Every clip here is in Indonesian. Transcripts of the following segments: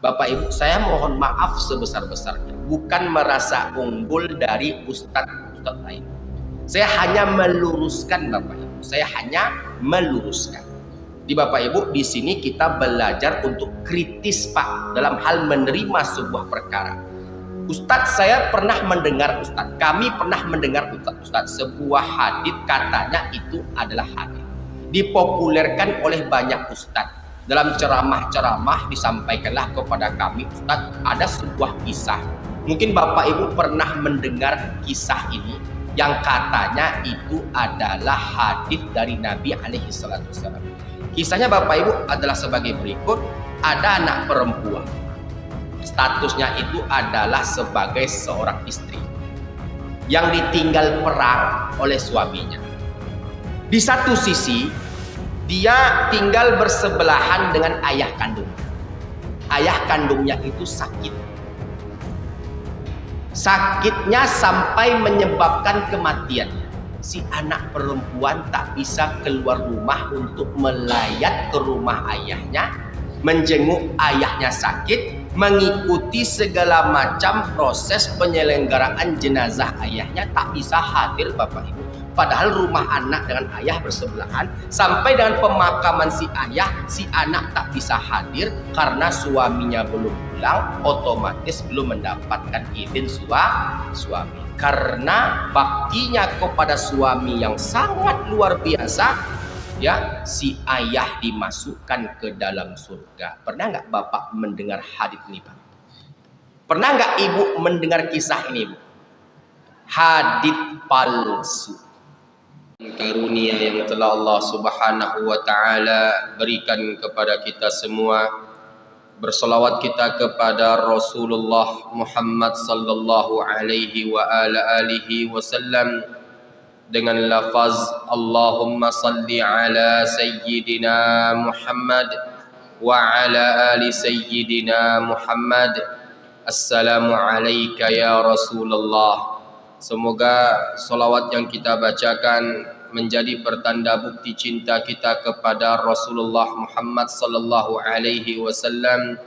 Bapak Ibu, saya mohon maaf sebesar-besarnya, bukan merasa unggul dari ustadz lain. Saya hanya meluruskan Bapak Ibu. Saya hanya meluruskan. Di Bapak Ibu, di sini kita belajar untuk kritis Pak dalam hal menerima sebuah perkara. Ustadz, saya pernah mendengar Ustadz, kami pernah mendengar Ustadz, sebuah hadits katanya itu adalah hadits. Dipopulerkan oleh banyak Ustadz. Dalam ceramah-ceramah disampaikanlah kepada kami, Ustadz, ada sebuah kisah. Mungkin Bapak Ibu pernah mendengar kisah ini yang katanya itu adalah hadits dari Nabi alaihi salatu wasallam. Kisahnya Bapak Ibu adalah sebagai berikut. Ada anak perempuan, statusnya itu adalah sebagai seorang istri yang ditinggal perang oleh suaminya. Di satu sisi dia tinggal bersebelahan dengan ayah kandungnya. Ayah kandungnya itu sakit. Sakitnya sampai menyebabkan kematiannya. Si anak perempuan tak bisa keluar rumah untuk melayat ke rumah ayahnya, menjenguk ayahnya sakit, mengikuti segala macam proses penyelenggaraan jenazah ayahnya, tak bisa hadir Bapak Ibu. Padahal rumah anak dengan ayah bersebelahan. Sampai dengan pemakaman si ayah, si anak tak bisa hadir karena suaminya belum pulang, otomatis belum mendapatkan izin suami. Karena baktinya kepada suami yang sangat luar biasa, ya, si ayah dimasukkan ke dalam surga. Pernah nggak Bapak mendengar hadits ini, Pak? Pernah nggak Ibu mendengar kisah ini, Bu? Hadits palsu. Karunia yang telah Allah Subhanahu wa taala berikan kepada kita semua, bersolawat kita kepada Rasulullah Muhammad sallallahu alaihi wa ala alihi wasallam dengan lafaz Allahumma salli ala sayyidina Muhammad wa ala ali sayyidina Muhammad. Assalamu alayka ya Rasulullah. Semoga solawat yang kita bacakan menjadi pertanda bukti cinta kita kepada Rasulullah Muhammad sallallahu alaihi wasallam.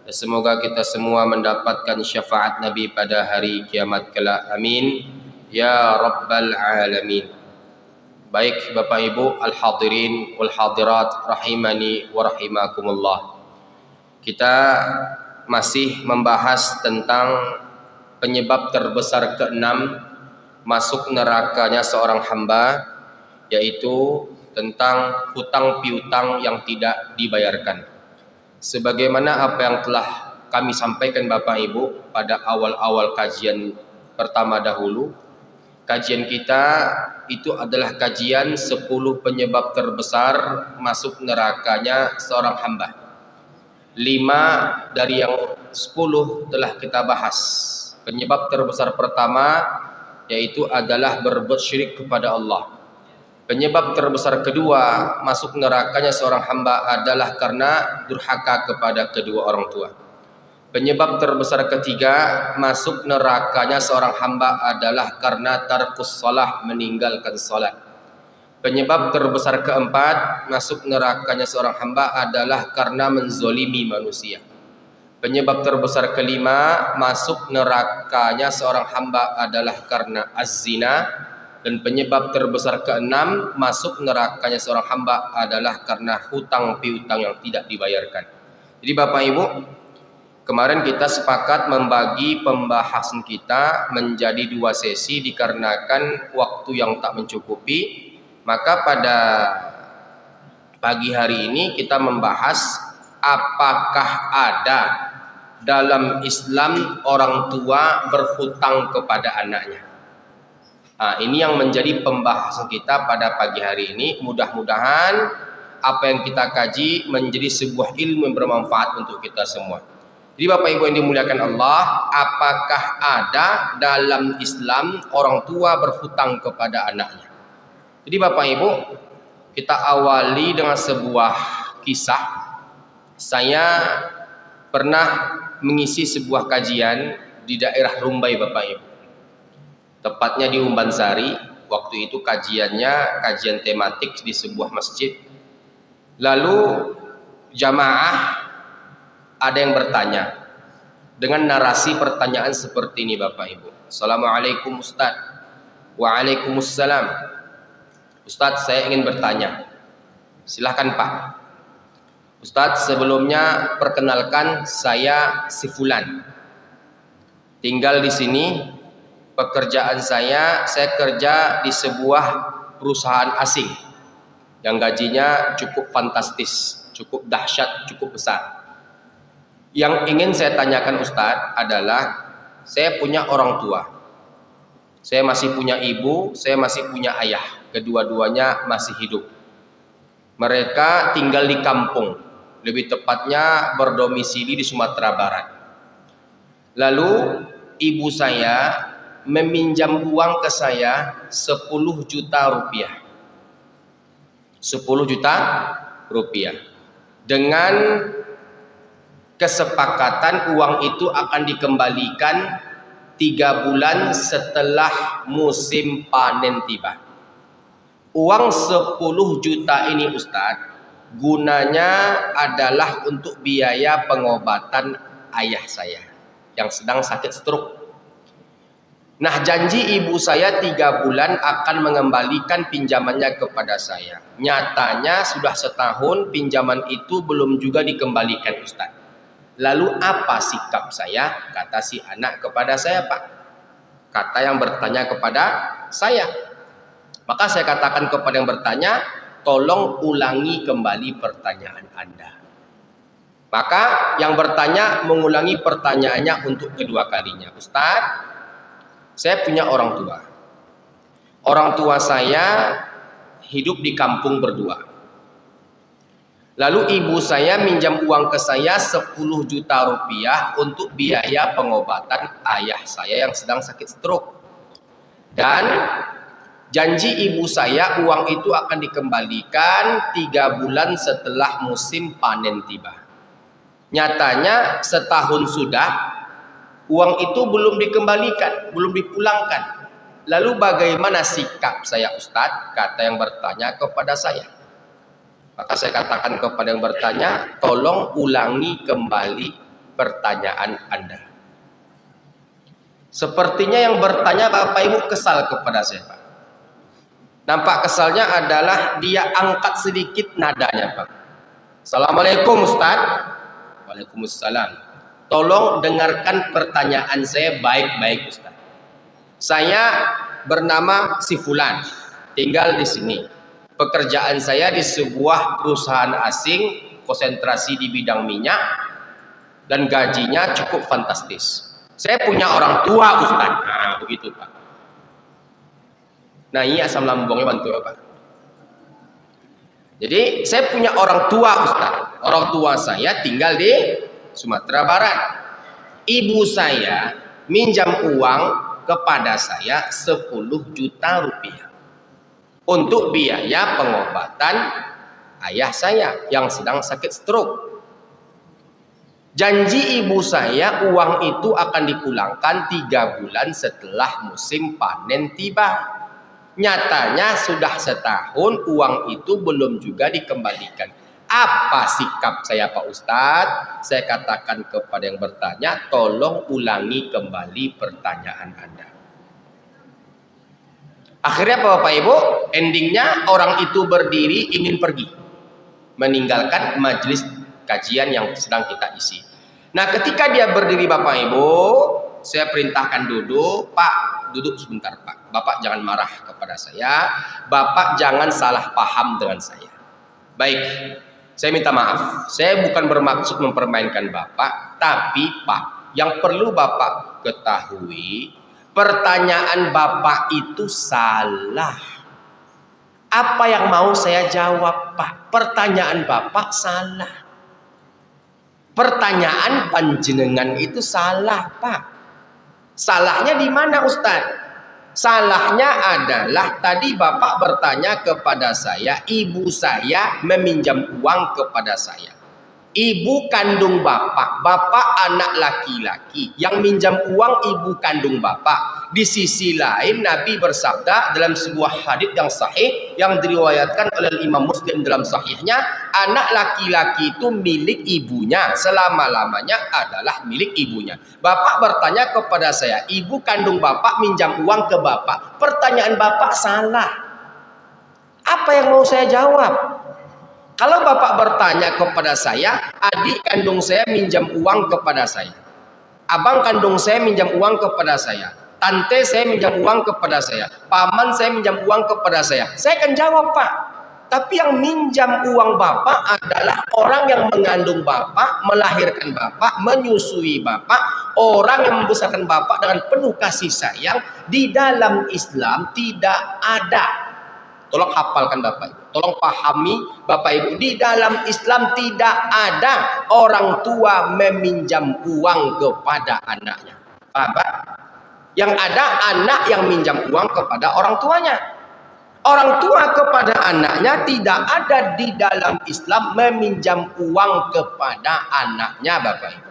Semoga kita semua mendapatkan syafaat Nabi pada hari kiamat kelak. Amin ya rabbal alamin. Baik Bapak Ibu al-hadirin wal hadirat rahimani wa rahimakumullah. Kita masih membahas tentang penyebab terbesar keenam masuk nerakanya seorang hamba, yaitu tentang hutang piutang yang tidak dibayarkan. Sebagaimana apa yang telah kami sampaikan Bapak Ibu pada awal-awal kajian pertama dahulu, kajian kita itu adalah kajian 10 penyebab terbesar masuk nerakanya seorang hamba. 5 dari yang 10 telah kita bahas. Penyebab terbesar pertama yaitu adalah berbuat syirik kepada Allah. Penyebab terbesar kedua masuk nerakanya seorang hamba adalah karena durhaka kepada kedua orang tua. Penyebab terbesar ketiga masuk nerakanya seorang hamba adalah karena tarkus salah, meninggalkan salat. Penyebab terbesar keempat masuk nerakanya seorang hamba adalah karena menzolimi manusia. Penyebab terbesar kelima masuk nerakanya seorang hamba adalah karena az-zina. Dan penyebab terbesar keenam masuk nerakanya seorang hamba adalah karena hutang piutang yang tidak dibayarkan. Jadi Bapak Ibu, kemarin kita sepakat membagi pembahasan kita menjadi 2 sesi dikarenakan waktu yang tak mencukupi. Maka pada pagi hari ini kita membahas apakah ada dalam Islam orang tua berhutang kepada anaknya. Nah, ini yang menjadi pembahasan kita pada pagi hari ini. Mudah-mudahan apa yang kita kaji menjadi sebuah ilmu yang bermanfaat untuk kita semua. Jadi Bapak Ibu yang dimuliakan Allah, apakah ada dalam Islam orang tua berhutang kepada anaknya? Jadi Bapak Ibu, kita awali dengan sebuah kisah. Saya pernah mengisi sebuah kajian di daerah Rumbai Bapak Ibu, tepatnya di Umbansari. Waktu itu kajiannya kajian tematik di sebuah masjid. Lalu jamaah ada yang bertanya dengan narasi pertanyaan seperti ini Bapak Ibu. Assalamualaikum Ustaz. Waalaikumsalam. Ustaz, saya ingin bertanya. Silahkan Pak. Ustaz, sebelumnya perkenalkan saya si Fulan. Tinggal di sini. Pekerjaan saya kerja di sebuah perusahaan asing yang gajinya cukup fantastis, cukup dahsyat, cukup besar. Yang ingin saya tanyakan Ustadz adalah saya punya orang tua, saya masih punya ibu, saya masih punya ayah, kedua-duanya masih hidup. Mereka tinggal di kampung, lebih tepatnya berdomisili di Sumatera Barat. Lalu ibu saya meminjam uang ke saya 10 juta rupiah. 10 juta rupiah. Dengan kesepakatan uang itu akan dikembalikan 3 bulan setelah musim panen tiba. Uang 10 juta ini Ustadz, gunanya adalah untuk biaya pengobatan ayah saya yang sedang sakit stroke. Nah, janji ibu saya 3 bulan akan mengembalikan pinjamannya kepada saya. Nyatanya sudah setahun pinjaman itu belum juga dikembalikan Ustaz. Lalu apa sikap saya? Kata si anak kepada saya, Pak. Kata yang bertanya kepada saya. Maka saya katakan kepada yang bertanya, tolong ulangi kembali pertanyaan Anda. Maka yang bertanya mengulangi pertanyaannya untuk kedua kalinya. Ustaz, saya punya orang tua. Orang tua saya hidup di kampung berdua. Lalu ibu saya minjam uang ke saya 10 juta rupiah untuk biaya pengobatan ayah saya yang sedang sakit stroke. Dan janji ibu saya uang itu akan dikembalikan 3 bulan setelah musim panen tiba. Nyatanya setahun sudah uang itu belum dikembalikan, belum dipulangkan. Lalu bagaimana sikap saya Ustadz? Kata yang bertanya kepada saya. Maka saya katakan kepada yang bertanya, tolong ulangi kembali pertanyaan Anda. Sepertinya yang bertanya Bapak Ibu kesal kepada saya, Pak. Nampak kesalnya adalah dia angkat sedikit nadanya, Pak. Assalamualaikum Ustadz. Waalaikumsalam. Tolong dengarkan pertanyaan saya baik-baik Ustaz. Saya bernama si Fulan, tinggal di sini. Pekerjaan saya di sebuah perusahaan asing, konsentrasi di bidang minyak, dan gajinya cukup fantastis. Saya punya orang tua Ustaz. Nah, begitu Pak. Nah, ini asam lambungnya bantu ya Pak. Jadi, saya punya orang tua Ustaz. Orang tua saya tinggal di Sumatera Barat. Ibu saya minjam uang kepada saya 10 juta rupiah untuk biaya pengobatan ayah saya yang sedang sakit stroke. Janji ibu saya uang itu akan dipulangkan 3 bulan setelah musim panen tiba. Nyatanya sudah setahun uang itu belum juga dikembalikan. Apa sikap saya Pak Ustadz? Saya katakan kepada yang bertanya, tolong ulangi kembali pertanyaan Anda. Akhirnya Bapak Ibu, endingnya orang itu berdiri ingin pergi, meninggalkan majelis kajian yang sedang kita isi. Nah, ketika dia berdiri Bapak Ibu, saya perintahkan duduk. Pak, duduk sebentar Pak. Bapak jangan marah kepada saya. Bapak jangan salah paham dengan saya. Baik. Saya minta maaf, saya bukan bermaksud mempermainkan Bapak, tapi Pak, yang perlu Bapak ketahui, pertanyaan Bapak itu salah. Apa yang mau saya jawab, Pak? Pertanyaan Bapak salah. Pertanyaan panjenengan itu salah, Pak. Salahnya di mana, Ustaz? Salahnya adalah tadi Bapak bertanya kepada saya, ibu saya meminjam uang kepada saya. Ibu kandung Bapak, Bapak anak laki-laki yang minjam uang ibu kandung Bapak. Di sisi lain Nabi bersabda dalam sebuah hadis yang sahih yang diriwayatkan oleh Imam Muslim dalam sahihnya, anak laki-laki itu milik ibunya, selama-lamanya adalah milik ibunya. Bapak bertanya kepada saya, ibu kandung bapak minjam uang ke bapak. Pertanyaan bapak salah. Apa yang mau saya jawab? Kalau bapak bertanya kepada saya, adik kandung saya minjam uang kepada saya, abang kandung saya minjam uang kepada saya, tante saya minjam uang kepada saya, paman saya minjam uang kepada saya akan jawab, Pak. Tapi yang minjam uang bapak adalah orang yang mengandung bapak, melahirkan bapak, menyusui bapak, orang yang membesarkan bapak dengan penuh kasih sayang. Di dalam Islam tidak ada. Tolong hafalkan Bapak Ibu, tolong pahami Bapak Ibu, di dalam Islam tidak ada orang tua meminjam uang kepada anaknya. Paham Pak? Yang ada anak yang minjam uang kepada orang tuanya. Orang tua kepada anaknya tidak ada di dalam Islam meminjam uang kepada anaknya Bapak Ibu.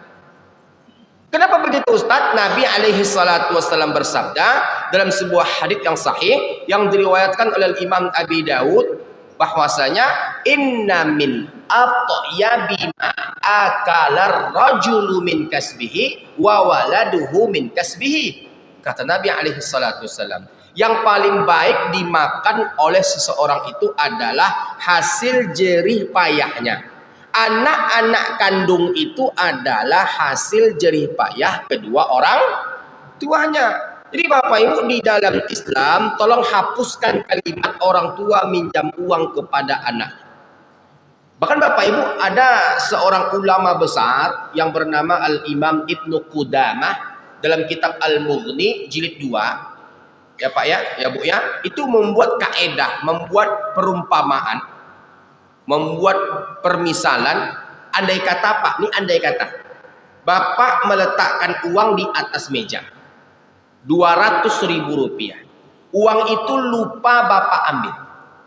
Kenapa begitu Ustaz? Nabi alaihi salatu wassalam bersabda dalam sebuah hadis yang sahih yang diriwayatkan oleh Imam Abi Dawud bahwasanya inna min atyabi ma akalar rajulu min kasbihi wa waladuhu min kasbihi. Kata Nabi alaihi salatu wassalam, yang paling baik dimakan oleh seseorang itu adalah hasil jerih payahnya. Anak-anak kandung itu adalah hasil jerih payah kedua orang tuanya. Jadi Bapak Ibu, di dalam Islam tolong hapuskan kalimat orang tua minjam uang kepada anak. Bahkan Bapak Ibu, ada seorang ulama besar yang bernama Al-Imam Ibnu Qudamah dalam kitab Al-Mughni jilid 2. Ya Pak ya, ya Bu ya, itu membuat kaedah, membuat perumpamaan, membuat permisalan. Andai kata Pak, ini andai kata Bapak meletakkan uang di atas meja 200.000 rupiah. Uang itu lupa Bapak ambil,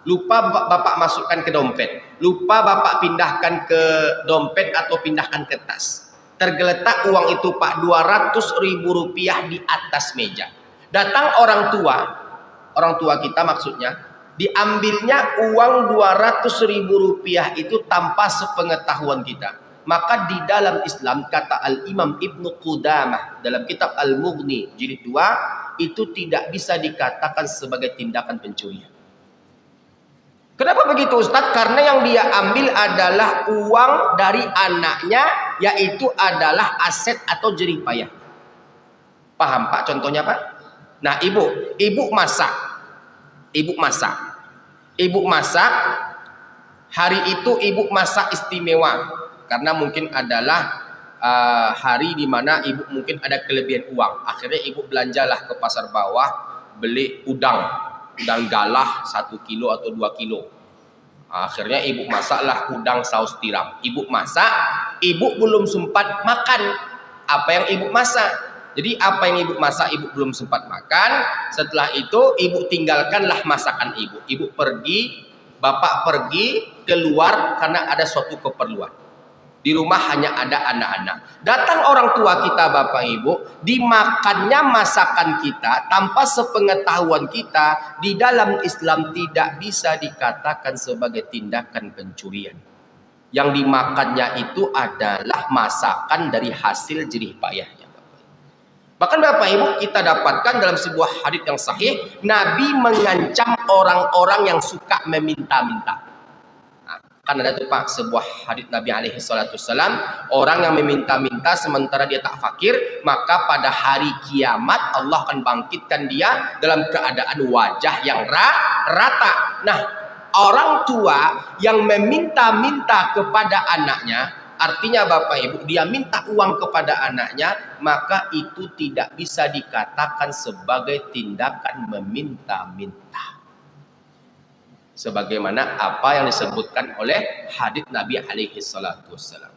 lupa Bapak masukkan ke dompet, lupa Bapak pindahkan ke dompet atau pindahkan ke tas. Tergeletak uang itu Pak 200.000 rupiah di atas meja. Datang orang tua kita maksudnya, diambilnya uang 200.000 rupiah itu tanpa sepengetahuan kita. Maka di dalam Islam, kata Al-Imam Ibnu Qudamah dalam kitab Al-Mughni jilid 2, itu tidak bisa dikatakan sebagai tindakan pencurian. Kenapa begitu Ustadz? Karena yang dia ambil adalah uang dari anaknya, yaitu adalah aset atau jerih payah. Paham Pak contohnya Pak? Nah ibu masak. Ibu masak, hari itu ibu masak istimewa karena mungkin adalah hari di mana ibu mungkin ada kelebihan uang. Akhirnya ibu belanjalah ke pasar bawah, beli udang galah 1 kilo atau 2 kilo. Akhirnya ibu masaklah udang saus tiram. Ibu masak, ibu belum sempat makan apa yang ibu masak. Jadi apa yang ibu masak ibu belum sempat makan. Setelah itu ibu tinggalkanlah masakan ibu. Ibu pergi, bapak pergi keluar karena ada suatu keperluan. Di rumah hanya ada anak-anak. Datang orang tua kita Bapak Ibu, dimakannya masakan kita tanpa sepengetahuan kita. Di dalam Islam tidak bisa dikatakan sebagai tindakan pencurian. Yang dimakannya itu adalah masakan dari hasil jerih payahnya. Bahkan Bapak Ibu, kita dapatkan dalam sebuah hadis yang sahih, Nabi mengancam orang-orang yang suka meminta-minta. Nah, kan ada tuh Pak sebuah hadis Nabi alaihi salatu wassalam, orang yang meminta-minta sementara dia tak fakir, maka pada hari kiamat Allah akan bangkitkan dia dalam keadaan wajah yang rata. Nah, orang tua yang meminta-minta kepada anaknya, artinya Bapak Ibu, dia minta uang kepada anaknya, maka itu tidak bisa dikatakan sebagai tindakan meminta-minta. Sebagaimana apa yang disebutkan oleh hadits Nabi alaihi salatu wassalam.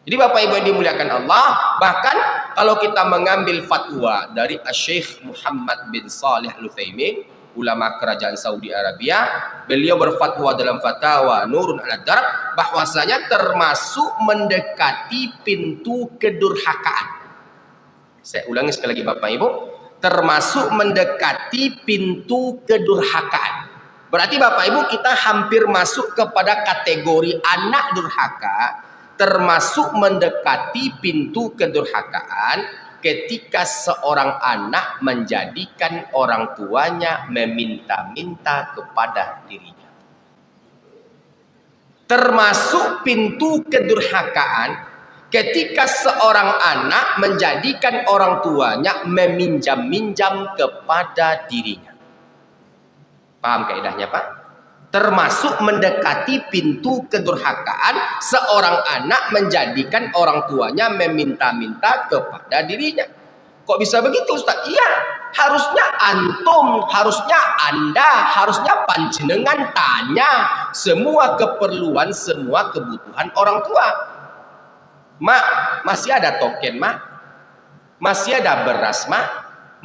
Jadi Bapak Ibu yang dimuliakan Allah, bahkan kalau kita mengambil fatwa dari Syekh Muhammad bin Shalih Al-Utsaimin, ulama kerajaan Saudi Arabia, beliau berfatwa dalam fatwa Nurun ala Darb bahwasanya termasuk mendekati pintu kedurhakaan. Saya ulangi sekali lagi Bapak Ibu, termasuk mendekati pintu kedurhakaan. Berarti Bapak Ibu kita hampir masuk kepada kategori anak durhaka, termasuk mendekati pintu kedurhakaan ketika seorang anak menjadikan orang tuanya meminta-minta kepada dirinya. Termasuk pintu kedurhakaan ketika seorang anak menjadikan orang tuanya meminjam-minjam kepada dirinya. Paham kaidahnya, Pak? Termasuk mendekati pintu kedurhakaan seorang anak menjadikan orang tuanya meminta-minta kepada dirinya. Kok bisa begitu, Ustaz? Iya, harusnya antum, harusnya Anda, harusnya panjenengan tanya semua keperluan, semua kebutuhan orang tua. Mak, masih ada token, Mak? Masih ada beras, Mak?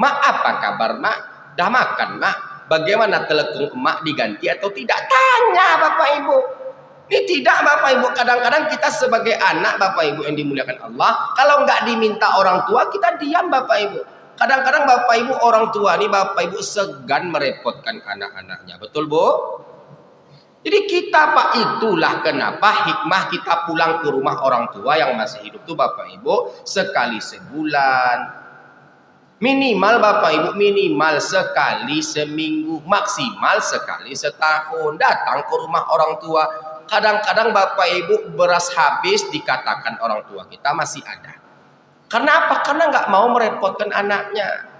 Mak, apa kabar, Mak? Dah makan, Mak? Bagaimana telekung emak diganti atau tidak? Tanya Bapak Ibu. Ini tidak Bapak Ibu. Kadang-kadang kita sebagai anak Bapak Ibu yang dimuliakan Allah, kalau nggak diminta orang tua, kita diam Bapak Ibu. Kadang-kadang Bapak Ibu orang tua ini Bapak Ibu segan merepotkan anak-anaknya. Betul Bu? Jadi kita Pak, itulah kenapa hikmah kita pulang ke rumah orang tua yang masih hidup tuh Bapak Ibu sekali sebulan. Minimal Bapak Ibu, minimal sekali seminggu, maksimal sekali setahun datang ke rumah orang tua. Kadang-kadang Bapak Ibu beras habis dikatakan orang tua kita masih ada. Karena apa? Karena nggak mau merepotkan anaknya.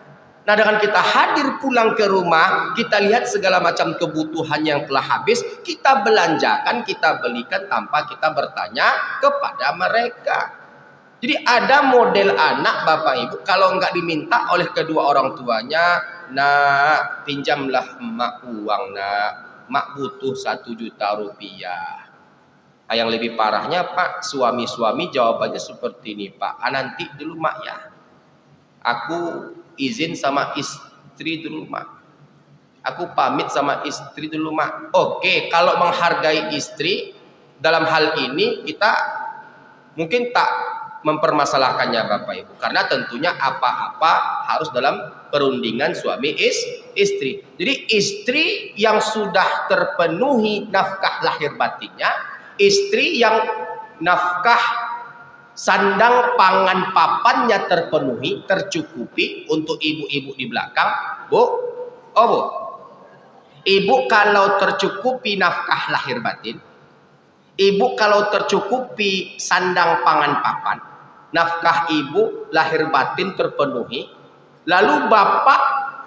Nah, dengan kita hadir pulang ke rumah, kita lihat segala macam kebutuhan yang telah habis, kita belanjakan, kita belikan tanpa kita bertanya kepada mereka. Jadi ada model anak Bapak Ibu, kalau nggak diminta oleh kedua orang tuanya, nak pinjamlah emak uang nak, mak butuh 1 juta rupiah. Yang lebih parahnya Pak, suami-suami jawabannya seperti ini, Pak, nanti dulu mak ya, aku izin sama istri dulu mak, aku pamit sama istri dulu mak. Oke, kalau menghargai istri dalam hal ini kita mungkin tak mempermasalahkannya Bapak Ibu, karena tentunya apa-apa harus dalam perundingan suami istri. Jadi istri yang sudah terpenuhi nafkah lahir batinnya, istri yang nafkah sandang pangan papannya terpenuhi, tercukupi untuk ibu-ibu di belakang, Bu. Oh Bu, ibu kalau tercukupi nafkah lahir batin, ibu kalau tercukupi sandang pangan papan, nafkah ibu lahir batin terpenuhi, lalu bapak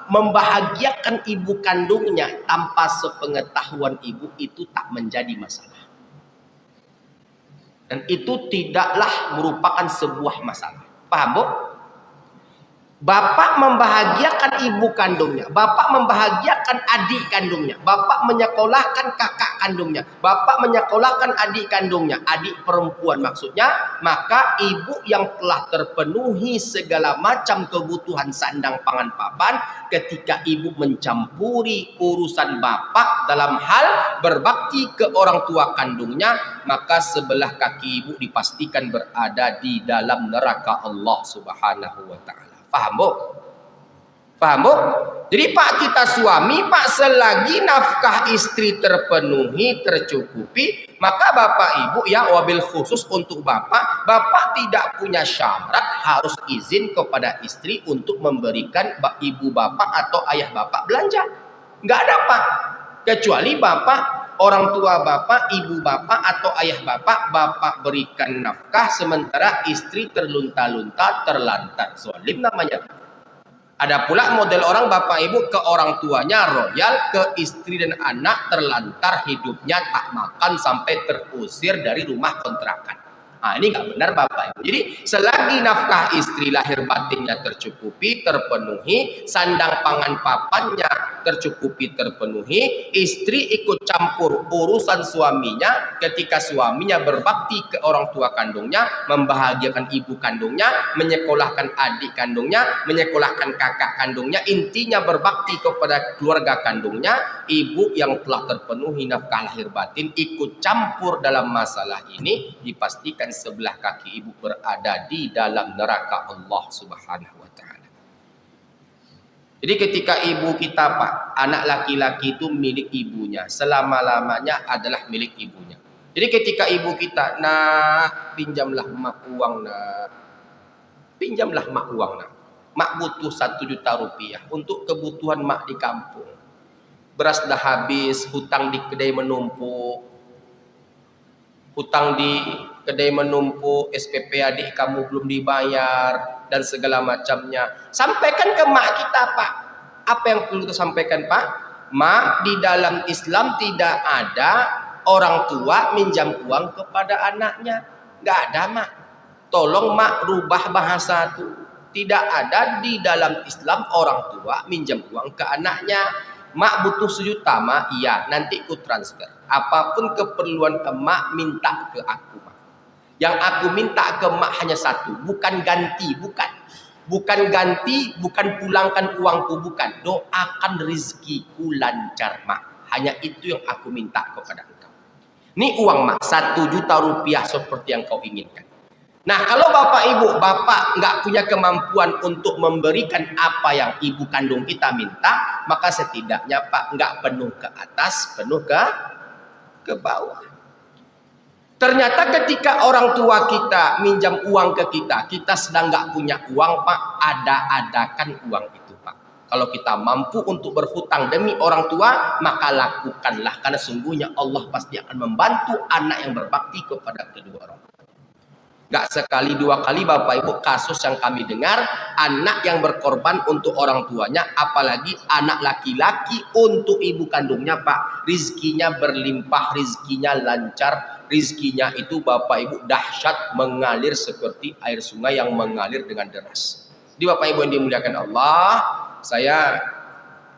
membahagiakan ibu kandungnya tanpa sepengetahuan ibu, itu tak menjadi masalah. Dan itu tidaklah merupakan sebuah masalah. Paham Bu? Bapak membahagiakan ibu kandungnya, bapak membahagiakan adik kandungnya, bapak menyekolahkan kakak kandungnya, bapak menyekolahkan adik kandungnya, adik perempuan maksudnya, maka ibu yang telah terpenuhi segala macam kebutuhan sandang pangan papan, ketika ibu mencampuri urusan bapak dalam hal berbakti ke orang tua kandungnya, maka sebelah kaki ibu dipastikan berada di dalam neraka Allah Subhanahu wa Ta'ala. Paham Bu? Paham Bu? Jadi Pak, kita suami Pak, selagi nafkah istri terpenuhi, tercukupi, maka Bapak Ibu ya, wabil khusus untuk Bapak tidak punya syarat harus izin kepada istri untuk memberikan ibu Bapak atau ayah Bapak belanja. Nggak ada Pak. Kecuali Bapak, orang tua Bapak, ibu Bapak atau ayah Bapak berikan nafkah sementara istri terlunta-lunta, terlantar. Zalim namanya. Ada pula model orang Bapak Ibu ke orang tuanya royal, ke istri dan anak terlantar, hidupnya tak makan sampai terusir dari rumah kontrakan. Nah, ini nggak benar Bapak Ibu. Jadi selagi nafkah istri lahir batinnya tercukupi, terpenuhi, sandang pangan papannya tercukupi, terpenuhi, istri ikut campur urusan suaminya ketika suaminya berbakti ke orang tua kandungnya, membahagiakan ibu kandungnya, menyekolahkan adik kandungnya, menyekolahkan kakak kandungnya, intinya berbakti kepada keluarga kandungnya, ibu yang telah terpenuhi nafkah lahir batin ikut campur dalam masalah ini, dipastikan sebelah kaki ibu berada di dalam neraka Allah Subhanahu wa Ta'ala. Jadi ketika ibu kita Pak, anak laki-laki itu milik ibunya, selama-lamanya adalah milik ibunya. Jadi ketika ibu kita, nah pinjamlah mak uang nah, pinjamlah mak uang nah. Mak butuh 1 juta rupiah untuk kebutuhan mak di kampung. Beras dah habis, hutang di kedai menumpuk, SPP adik kamu belum dibayar, dan segala macamnya. Sampaikan ke mak kita Pak. Apa yang perlu kita sampaikan Pak? Mak, di dalam Islam tidak ada orang tua minjam uang kepada anaknya. Nggak ada Mak. Tolong Mak rubah bahasa itu. Tidak ada di dalam Islam orang tua minjam uang ke anaknya. Mak butuh 1 juta Mak, iya nanti ku transfer. Apapun keperluan emak minta ke aku Mak. Yang aku minta ke mak hanya 1, bukan ganti, bukan ganti, bukan pulangkan uangku, bukan. Doakan rezekiku lancar mak. Hanya itu yang aku minta kepada engkau. Ini uang mak, 1 juta rupiah seperti yang kau inginkan. Nah kalau bapak ibu, bapak nggak punya kemampuan untuk memberikan apa yang ibu kandung kita minta, maka setidaknya Pak nggak penuh ke atas, penuh ke bawah. Ternyata ketika orang tua kita minjam uang ke kita sedang nggak punya uang Pak, adakan uang itu Pak. Kalau kita mampu untuk berhutang demi orang tua, maka lakukanlah. Karena sungguhnya Allah pasti akan membantu anak yang berbakti kepada kedua orang tua. Gak sekali 2 kali Bapak Ibu kasus yang kami dengar, anak yang berkorban untuk orang tuanya, apalagi anak laki-laki untuk ibu kandungnya Pak. Rizkinya berlimpah, rizkinya lancar, rizkinya itu Bapak Ibu dahsyat, mengalir seperti air sungai yang mengalir dengan deras. Jadi Bapak Ibu yang dimuliakan Allah, saya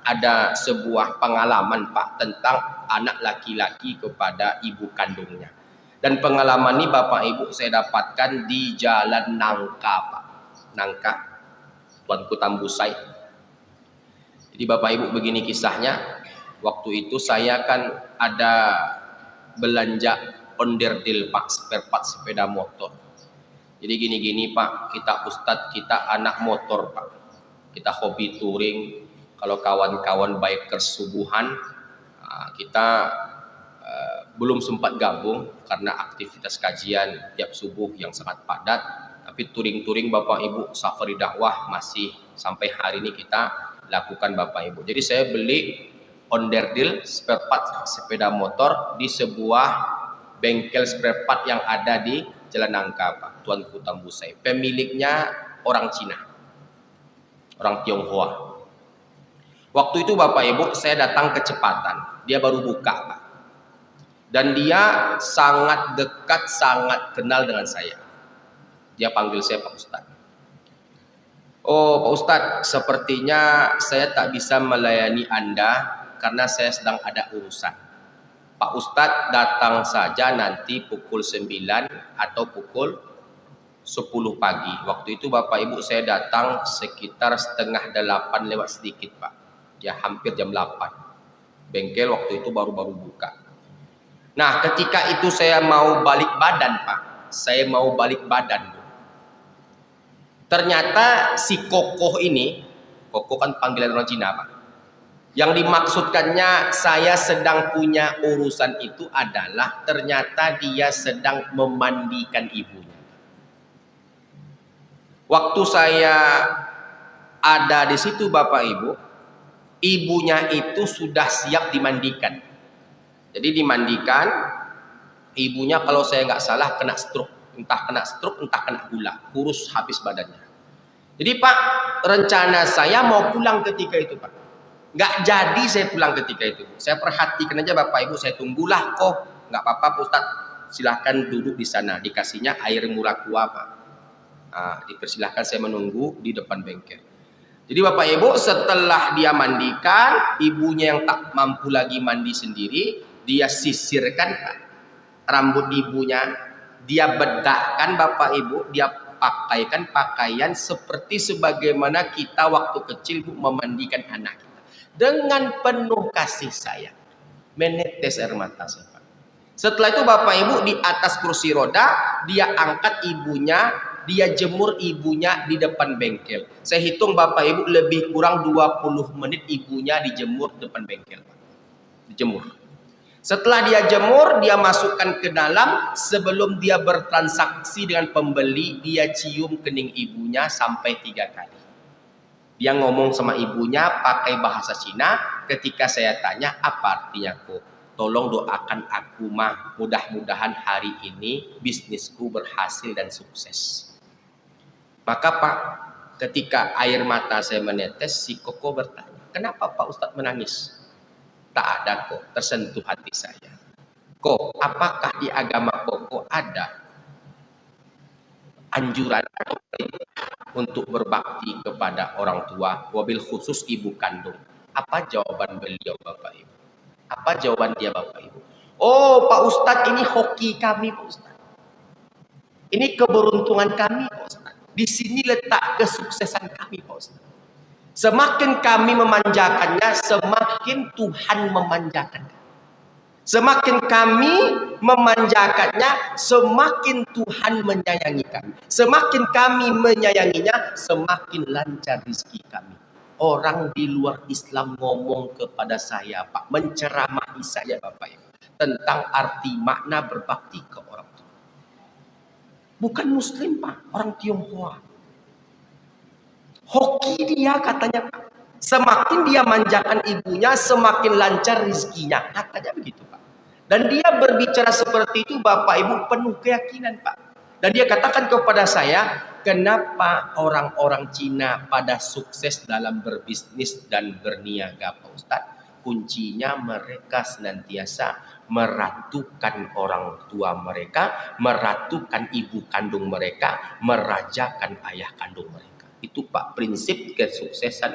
ada sebuah pengalaman Pak tentang anak laki-laki kepada ibu kandungnya. Dan pengalaman ini Bapak Ibu saya dapatkan di Jalan Nangka Pak. Nangka, Tuanku Tambusai. Jadi Bapak Ibu begini kisahnya. Waktu itu saya kan ada belanja onderdil Pak, spare part sepeda motor. Jadi gini-gini Pak, kita ustadz, kita anak motor Pak. Kita hobi touring. Kalau kawan-kawan bikers subuhan, kita belum sempat gabung karena aktivitas kajian tiap subuh yang sangat padat. Tapi touring-touring Bapak Ibu, safari dakwah masih sampai hari ini kita lakukan Bapak Ibu. Jadi saya beli onderdil spare part sepeda motor di sebuah bengkel spare part yang ada di Jalan Nangka Pak, Tuanku Tambusai. Pemiliknya orang Cina, orang Tionghoa. Waktu itu Bapak Ibu saya datang kecepatan, dia baru buka Pak. Dan dia sangat dekat, sangat kenal dengan saya. Dia panggil saya Pak Ustadz. Oh Pak Ustadz, sepertinya saya tak bisa melayani Anda karena saya sedang ada urusan. Pak Ustadz datang saja nanti pukul 9 atau pukul 10 pagi. Waktu itu Bapak Ibu saya datang sekitar 7:30 lewat sedikit Pak. Ya hampir jam 8. Bengkel waktu itu baru-baru buka. Nah ketika itu saya mau balik badan Pak. Saya mau balik badan. Ternyata si Kokoh ini, Kokoh kan panggilan orang Cina Pak. Yang dimaksudkannya saya sedang punya urusan itu adalah ternyata dia sedang memandikan ibunya. Waktu saya ada di situ Bapak Ibu, ibunya itu sudah siap dimandikan. Jadi dimandikan, ibunya kalau saya nggak salah kena stroke, entah kena gula, kurus habis badannya. Jadi Pak, rencana saya mau pulang ketika itu Pak. Nggak jadi saya pulang ketika itu. Saya perhatikan aja Bapak Ibu, saya tunggulah kok. Nggak apa-apa Pak Ustadz, silahkan duduk di sana. Dikasihnya air murah kuah Pak. Dipersilahkan saya menunggu di depan bengkel. Jadi Bapak Ibu setelah dia mandikan, ibunya yang tak mampu lagi mandi sendiri, dia sisirkan Pak, rambut ibunya, dia bedakkan Bapak Ibu, dia pakaikan pakaian seperti sebagaimana kita waktu kecil Bu memandikan anak kita. Dengan penuh kasih sayang, menetes air mata saya Pak. Setelah itu Bapak Ibu di atas kursi roda, dia angkat ibunya, dia jemur ibunya di depan bengkel. Saya hitung Bapak Ibu lebih kurang 20 menit ibunya dijemur di depan bengkel. Dijemur. Setelah dia jemur, dia masukkan ke dalam. Sebelum dia bertransaksi dengan pembeli, dia cium kening ibunya sampai 3 kali. Dia ngomong sama ibunya pakai bahasa Cina. Ketika saya tanya apa artinya kok, tolong doakan aku mah, mudah-mudahan hari ini bisnisku berhasil dan sukses. Maka Pak, ketika air mata saya menetes, si Koko bertanya, kenapa Pak Ustadz menangis? Tak ada kok, tersentuh hati saya. Kok, apakah di agama Koko ada anjuran untuk berbakti kepada orang tua, wabil khusus ibu kandung? Apa jawaban beliau Bapak Ibu? Apa jawaban dia Bapak Ibu? Oh Pak Ustadz, ini hoki kami Pak Ustadz. Ini keberuntungan kami Pak Ustadz. Di sini letak kesuksesan kami Pak Ustadz. Semakin kami memanjakannya, semakin Tuhan memanjakan. Semakin kami memanjakannya, semakin Tuhan menyayangi kami. Semakin kami menyayanginya, semakin lancar rezeki kami. Orang di luar Islam ngomong kepada saya, Pak, menceramahi saya Bapak Ibu, tentang arti makna berbakti ke orang tua. Bukan Muslim Pak, orang Tionghoa. Hoki dia katanya Pak. Semakin dia manjakan ibunya, semakin lancar rezekinya. Katanya begitu Pak. Dan dia berbicara seperti itu Bapak Ibu penuh keyakinan Pak. Dan dia katakan kepada saya, kenapa orang-orang Cina pada sukses dalam berbisnis dan berniaga Pak Ustadz? Kuncinya mereka senantiasa meratukan orang tua mereka, meratukan ibu kandung mereka, merajakan ayah kandung mereka. Itu Pak prinsip kesuksesan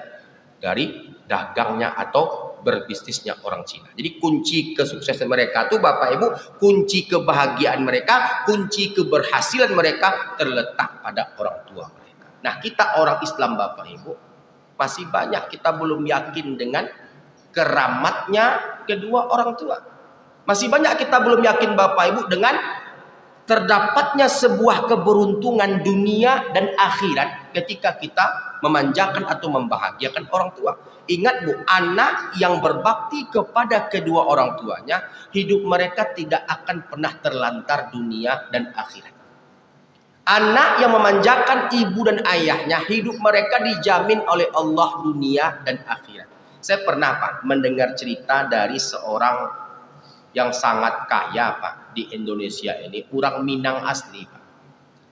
dari dagangnya atau berbisnisnya orang Cina. Jadi kunci kesuksesan mereka tuh Bapak Ibu, kunci kebahagiaan mereka, kunci keberhasilan mereka terletak pada orang tua mereka. Nah kita orang Islam Bapak Ibu, masih banyak kita belum yakin dengan keramatnya kedua orang tua. Masih banyak kita belum yakin Bapak Ibu dengan terdapatnya sebuah keberuntungan dunia dan akhirat ketika kita memanjakan atau membahagiakan orang tua. Ingat Bu, anak yang berbakti kepada kedua orang tuanya, hidup mereka tidak akan pernah terlantar dunia dan akhirat. Anak yang memanjakan ibu dan ayahnya, hidup mereka dijamin oleh Allah dunia dan akhirat. Saya pernah Pak mendengar cerita dari seorang yang sangat kaya Pak di Indonesia ini, orang Minang asli Pak.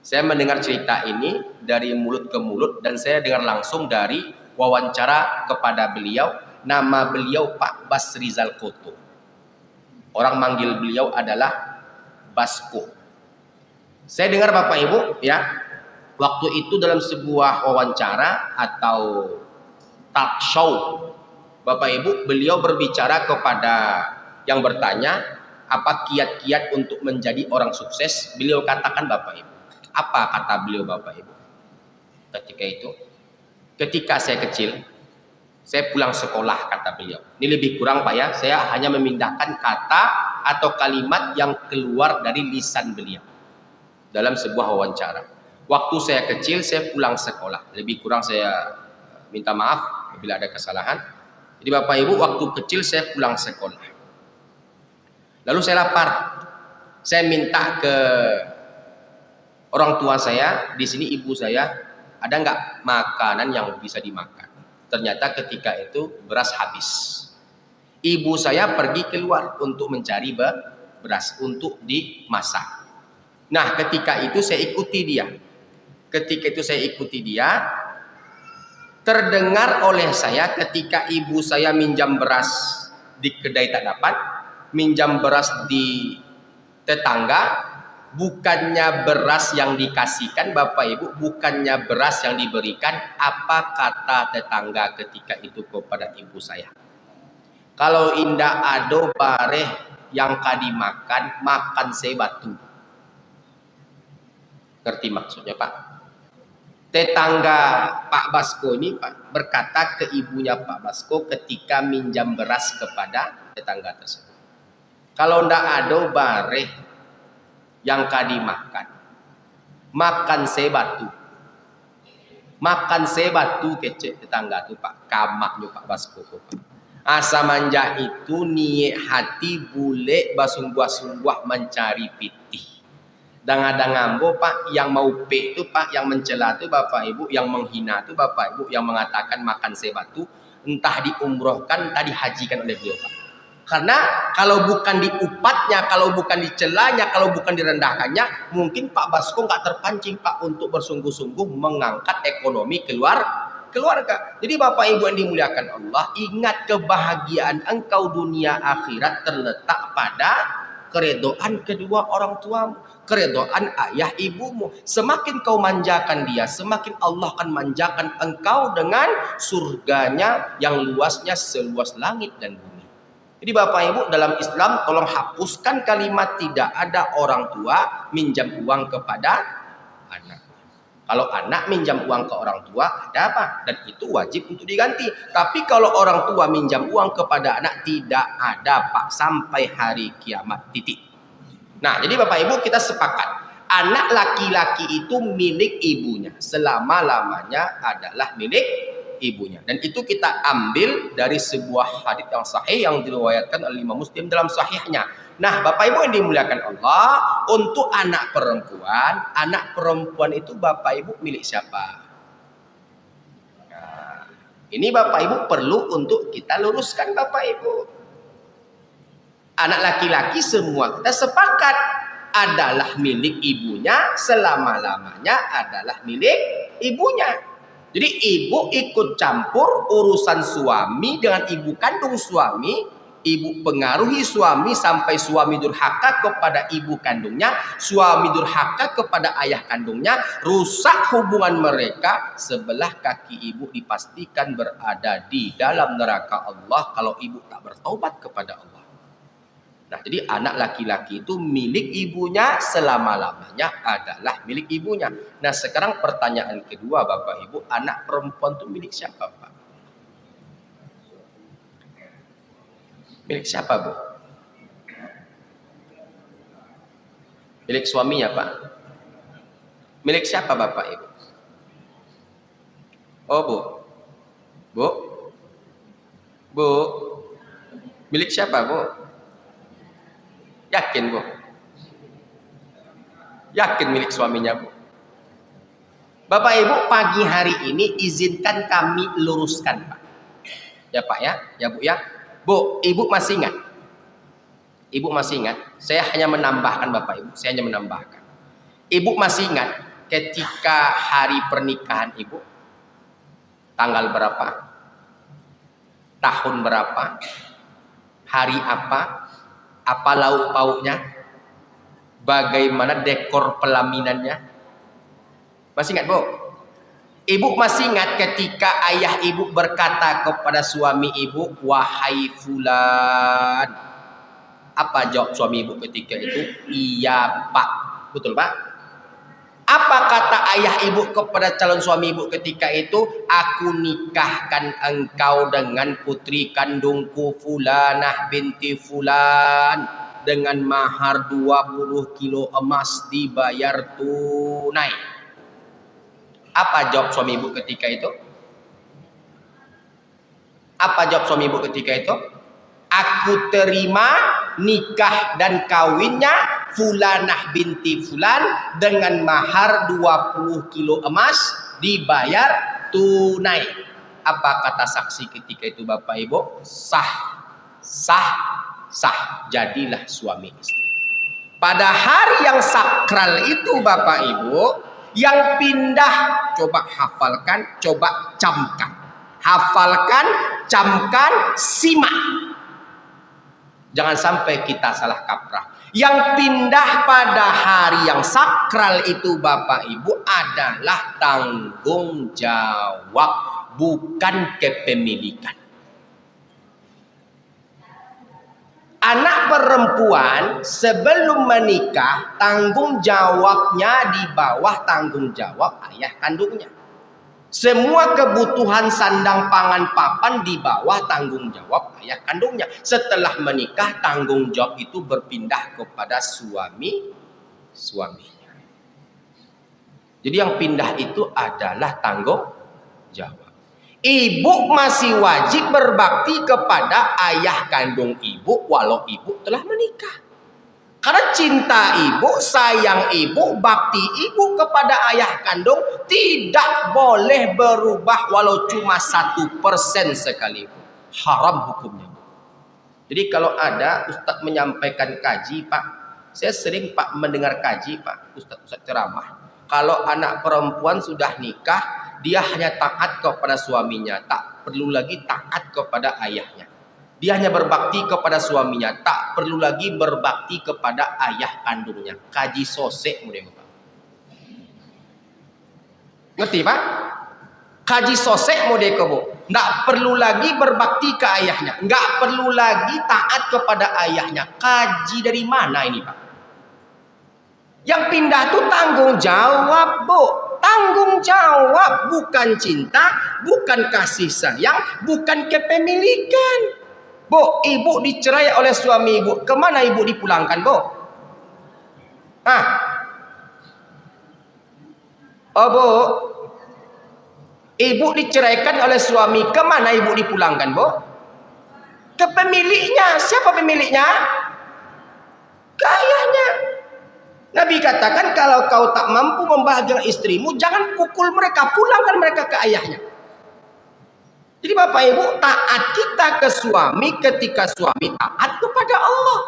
Saya mendengar cerita ini dari mulut ke mulut dan saya dengar langsung dari wawancara kepada beliau. Nama beliau Pak Bas Rizal Koto. Orang manggil beliau adalah Basko. Saya dengar Bapak Ibu ya, waktu itu dalam sebuah wawancara atau talk show Bapak Ibu, beliau berbicara kepada yang bertanya, apa kiat-kiat untuk menjadi orang sukses? Beliau katakan Bapak Ibu. Apa kata beliau Bapak Ibu? Ketika itu, ketika saya kecil, saya pulang sekolah kata beliau. Ini lebih kurang Pak ya, saya hanya memindahkan kata atau kalimat yang keluar dari lisan beliau dalam sebuah wawancara. Waktu saya kecil, saya pulang sekolah. Lebih kurang saya minta maaf bila ada kesalahan. Jadi Bapak Ibu, waktu kecil saya pulang sekolah. Lalu saya lapar. Saya minta ke orang tua saya, di sini ibu saya, ada nggak makanan yang bisa dimakan? Ternyata ketika itu beras habis. Ibu saya pergi keluar untuk mencari beras untuk dimasak. Nah, ketika itu saya ikuti dia. Ketika itu saya ikuti dia, terdengar oleh saya ketika ibu saya minjam beras di kedai tak dapat, minjam beras di tetangga, bukannya beras yang dikasihkan Bapak Ibu, bukannya beras yang diberikan. Apa kata tetangga ketika itu kepada ibu saya? Kalau indah ado bareh yang kadi makan, makan saya batu. Ngerti maksudnya Pak? Tetangga Pak Basko ini Pak berkata ke ibunya Pak Basko ketika minjam beras kepada tetangga tersebut. Kalau ndak ada bareh yang kadi makan, makan sebatu. Makan sebatu kecek tetangga tuh Pak, kamaknya Pak Basko Pak. Asa manja itu niat hati bule basungguh-sungguh mencari pitih. Dangadang-ambo Pak, yang mau pe itu Pak, yang mencela itu Bapak Ibu, yang menghina itu Bapak Ibu, yang mengatakan makan sebatu, entah diumrohkan, entah dihajikan oleh beliau Pak. Karena kalau bukan diupatnya, kalau bukan dicelanya, kalau bukan direndahkannya, mungkin Pak Basko nggak terpancing Pak untuk bersungguh-sungguh mengangkat ekonomi keluarga. Jadi Bapak Ibu yang dimuliakan Allah, ingat kebahagiaan engkau dunia akhirat terletak pada keredoan kedua orang tuamu, keredoan ayah ibumu. Semakin kau manjakan dia, semakin Allah akan manjakan engkau dengan surganya yang luasnya seluas langit dan bumi. Jadi Bapak Ibu, dalam Islam tolong hapuskan kalimat tidak ada orang tua minjam uang kepada anak. Kalau anak minjam uang ke orang tua, ada apa? Dan itu wajib untuk diganti. Tapi kalau orang tua minjam uang kepada anak, tidak ada Pak sampai hari kiamat titik. Nah, jadi Bapak Ibu kita sepakat. Anak laki-laki itu milik ibunya. Selama-lamanya adalah milik ibunya. Dan itu kita ambil dari sebuah hadits yang sahih yang diriwayatkan oleh Imam Muslim dalam sahihnya. Nah, Bapak Ibu yang dimuliakan Allah, untuk anak perempuan itu Bapak Ibu milik siapa? Nah, ini Bapak Ibu perlu untuk kita luruskan Bapak Ibu. Anak laki-laki semua kita sepakat adalah milik ibunya, selama-lamanya adalah milik ibunya. Jadi ibu ikut campur urusan suami dengan ibu kandung suami, ibu pengaruhi suami sampai suami durhaka kepada ibu kandungnya, suami durhaka kepada ayah kandungnya, rusak hubungan mereka, sebelah kaki ibu dipastikan berada di dalam neraka Allah kalau ibu tak bertaubat kepada Allah. Nah, jadi anak laki-laki itu milik ibunya, selama-lamanya adalah milik ibunya. Nah, sekarang pertanyaan kedua Bapak Ibu, anak perempuan itu milik siapa Pak? Milik siapa Bu? Milik suaminya Pak? Milik siapa Bapak Ibu? Oh Bu? Bu? Bu? Milik siapa Bu? Yakin Bu? Yakin milik suaminya Bu? Bapak Ibu, pagi hari ini izinkan kami luruskan Pak. Ya Pak ya? Ya Bu ya? Bu, Ibu masih ingat? Ibu masih ingat? Saya hanya menambahkan Bapak Ibu, saya hanya menambahkan. Ibu masih ingat ketika hari pernikahan Ibu? Tanggal berapa? Tahun berapa? Hari apa? Apa lauk pauknya? Bagaimana dekor pelaminannya? Masih ingat Bu? Ibu masih ingat ketika ayah ibu berkata kepada suami ibu, wahai fulan? Apa jawab suami ibu ketika itu? Iya Pak. Betul Pak? Apa kata ayah ibu kepada calon suami ibu ketika itu? Aku nikahkan engkau dengan putri kandungku Fulanah binti Fulan dengan mahar 20 kilo emas dibayar tunai. Apa jawab suami ibu ketika itu? Apa jawab suami ibu ketika itu? Aku terima nikah dan kawinnya Fulanah binti Fulan dengan mahar 20 kilo emas dibayar tunai. Apa kata saksi ketika itu Bapak Ibu? Sah, sah, sah. Jadilah suami istri. Pada hari yang sakral itu Bapak Ibu, yang pindah, coba hafalkan, coba camkan. Hafalkan, camkan, simak. Jangan sampai kita salah kaprah. Yang pindah pada hari yang sakral itu Bapak Ibu adalah tanggung jawab, bukan kepemilikan. Anak perempuan sebelum menikah tanggung jawabnya di bawah tanggung jawab ayah kandungnya. Semua kebutuhan sandang pangan papan di bawah tanggung jawab ayah kandungnya. Setelah menikah tanggung jawab itu berpindah kepada suaminya. Jadi yang pindah itu adalah tanggung jawab. Ibu masih wajib berbakti kepada ayah kandung ibu walau ibu telah menikah. Karena cinta ibu, sayang ibu, bakti ibu kepada ayah kandung tidak boleh berubah walau cuma 1% sekalipun. Haram hukumnya. Jadi kalau ada Ustadz menyampaikan kaji, Pak, saya sering Pak mendengar kaji, Pak, Ustadz ceramah. Kalau anak perempuan sudah nikah, dia hanya taat kepada suaminya, tak perlu lagi taat kepada ayahnya. Dia hanya berbakti kepada suaminya, tak perlu lagi berbakti kepada ayah kandungnya. Kaji sosek mudah Pak. Ngerti Pak? Kaji sosek mudah Bu. Nggak perlu lagi berbakti ke ayahnya, nggak perlu lagi taat kepada ayahnya. Kaji dari mana ini Pak? Yang pindah tuh tanggung jawab Bu. Tanggung jawab, bukan cinta, bukan kasih sayang, bukan kepemilikan. Bu, ibu dicerai oleh suami ibu, kemana ibu dipulangkan, Bu? Hah? Oh, Bu, ibu diceraikan oleh suami, kemana ibu dipulangkan, Bu? Ke pemiliknya. Siapa pemiliknya? Ke ayahnya. Nabi katakan, kalau kau tak mampu membahagiakan istrimu, jangan pukul mereka, pulangkan mereka ke ayahnya. Jadi Bapak Ibu, taat kita ke suami ketika suami taat kepada Allah.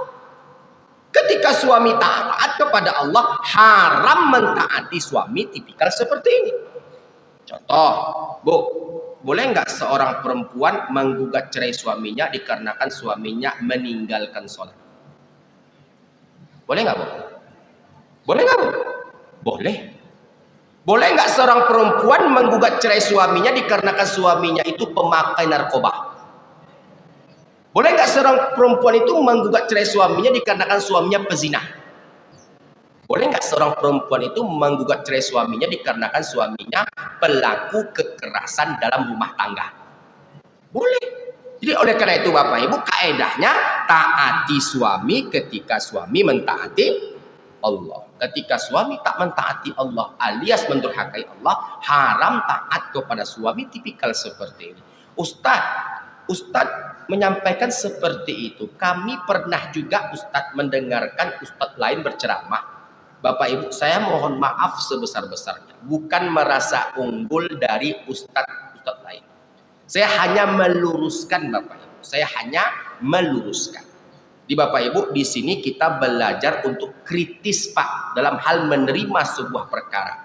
Ketika suami taat kepada Allah, haram mentaati suami tipikal seperti ini. Contoh, Bu, boleh nggak seorang perempuan menggugat cerai suaminya dikarenakan suaminya meninggalkan sholat? Boleh nggak, Bu? Boleh nggak, Bu? Boleh. Boleh nggak seorang perempuan menggugat cerai suaminya dikarenakan suaminya itu pemakai narkoba? Boleh nggak seorang perempuan itu menggugat cerai suaminya dikarenakan suaminya pezina? Boleh nggak seorang perempuan itu menggugat cerai suaminya dikarenakan suaminya pelaku kekerasan dalam rumah tangga? Boleh. Jadi oleh karena itu Bapak Ibu, kaedahnya taati suami ketika suami mentaati Allah. Ketika suami tak mentaati Allah alias mendurhakai Allah, haram taat kepada suami tipikal seperti ini. Ustadz menyampaikan seperti itu. Kami pernah juga Ustadz mendengarkan Ustadz lain berceramah. Bapak Ibu, saya mohon maaf sebesar-besarnya. Bukan merasa unggul dari Ustadz lain. Saya hanya meluruskan Bapak Ibu. Saya hanya meluruskan. Di Bapak Ibu, di sini kita belajar untuk kritis Pak dalam hal menerima sebuah perkara.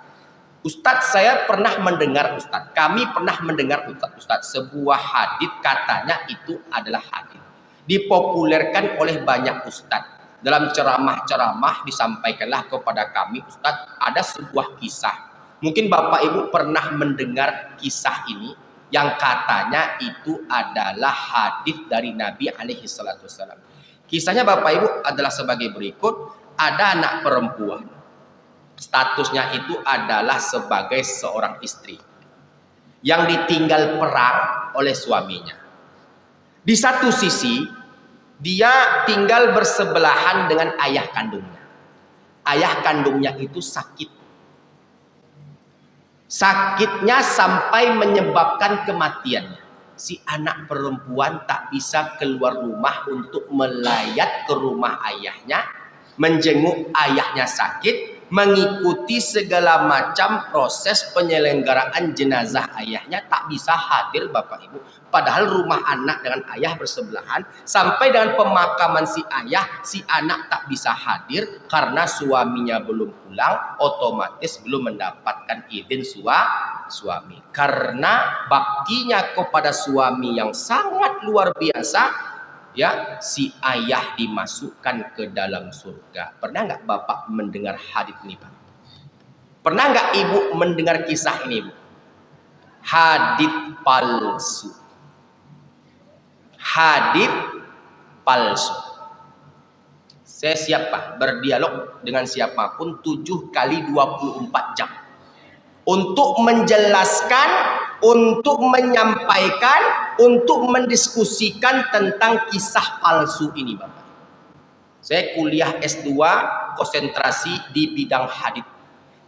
Ustadz, saya pernah mendengar Ustadz, kami pernah mendengar Ustadz, sebuah hadis katanya itu adalah hadis. Dipopulerkan oleh banyak Ustadz. Dalam ceramah-ceramah disampaikanlah kepada kami Ustadz, ada sebuah kisah. Mungkin Bapak Ibu pernah mendengar kisah ini yang katanya itu adalah hadis dari Nabi alaihi salatu wasallam. Kisahnya Bapak Ibu adalah sebagai berikut. Ada anak perempuan. Statusnya itu adalah sebagai seorang istri. Yang ditinggal perang oleh suaminya. Di satu sisi, dia tinggal bersebelahan dengan ayah kandungnya. Ayah kandungnya itu sakit. Sakitnya sampai menyebabkan kematiannya. Si anak perempuan tak bisa keluar rumah untuk melayat ke rumah ayahnya, menjenguk ayahnya sakit, mengikuti segala macam proses penyelenggaraan jenazah ayahnya, tak bisa hadir Bapak Ibu. Padahal rumah anak dengan ayah bersebelahan, sampai dengan pemakaman si ayah, si anak tak bisa hadir karena suaminya belum pulang, otomatis belum mendapatkan izin suami. Karena baktinya kepada suami yang sangat luar biasa, ya, si ayah dimasukkan ke dalam surga. Pernah nggak Bapak mendengar hadis ini, Pak? Pernah nggak Ibu mendengar kisah ini, Bu? Hadis palsu. Hadis palsu. Saya siap Pak berdialog dengan siapapun 7 kali 24 jam. Untuk menjelaskan, untuk menyampaikan, untuk mendiskusikan tentang kisah palsu ini Bapak. Saya kuliah S2 konsentrasi di bidang hadis.